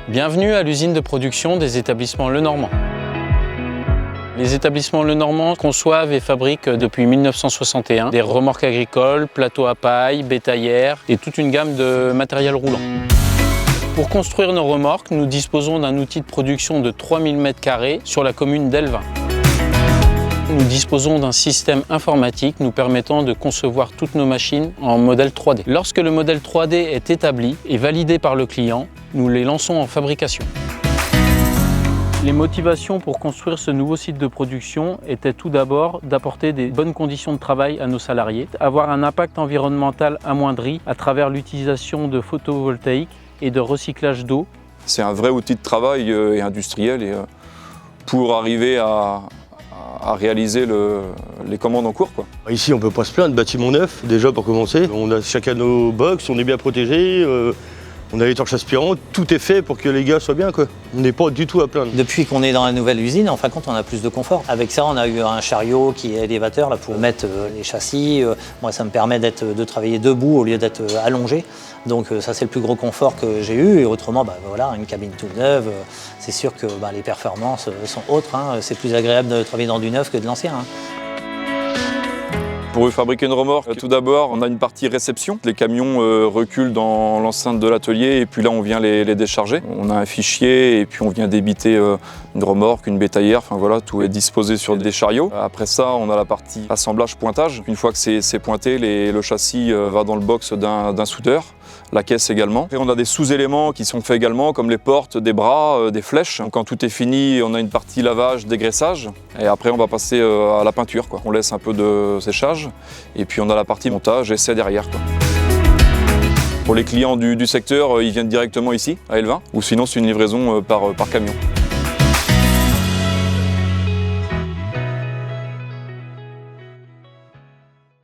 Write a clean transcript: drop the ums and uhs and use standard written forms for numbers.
Bienvenue à l'usine de production des établissements Lenormand. Les établissements Lenormand conçoivent et fabriquent depuis 1961 des remorques agricoles, plateaux à paille, bétaillères et toute une gamme de matériel roulant. Pour construire nos remorques, nous disposons d'un outil de production de 3000 m² sur la commune d'Elvin. Nous disposons d'un système informatique nous permettant de concevoir toutes nos machines en modèle 3D. Lorsque le modèle 3D est établi et validé par le client, nous les lançons en fabrication. Les motivations pour construire ce nouveau site de production étaient tout d'abord d'apporter des bonnes conditions de travail à nos salariés, avoir un impact environnemental amoindri à travers l'utilisation de photovoltaïque et de recyclage d'eau. C'est un vrai outil de travail et industriel et pour arriver à réaliser les commandes en cours, quoi. Ici, on ne peut pas se plaindre, bâtiment neuf, déjà pour commencer. On a chacun nos box, on est bien protégés, on a les torches aspirantes, tout est fait pour que les gars soient bien, quoi. On n'est pas du tout à plaindre. Depuis qu'on est dans la nouvelle usine, en fin de compte, on a plus de confort. Avec ça, on a eu un chariot qui est élévateur là, pour mettre les châssis. Moi, ça me permet de travailler debout au lieu d'être allongé. Donc ça, c'est le plus gros confort que j'ai eu. Et autrement, voilà, une cabine toute neuve, c'est sûr que les performances sont autres. C'est plus agréable de travailler dans du neuf que de l'ancien. Pour fabriquer une remorque, tout d'abord, on a une partie réception. Les camions reculent dans l'enceinte de l'atelier et puis là, on vient les décharger. On a un fichier et puis on vient débiter une remorque, une bétaillère, enfin voilà, tout est disposé sur des chariots. Après ça, on a la partie assemblage-pointage. Une fois que c'est pointé, le châssis va dans le box d'un soudeur. La caisse également. Et on a des sous-éléments qui sont faits également, comme les portes, des bras, des flèches. Donc, quand tout est fini, on a une partie lavage, dégraissage. Et après, on va passer à la peinture, quoi. On laisse un peu de séchage. Et puis, on a la partie montage, essai derrière, quoi. Pour les clients du secteur, ils viennent directement ici, à Elvin. Ou sinon, c'est une livraison par camion.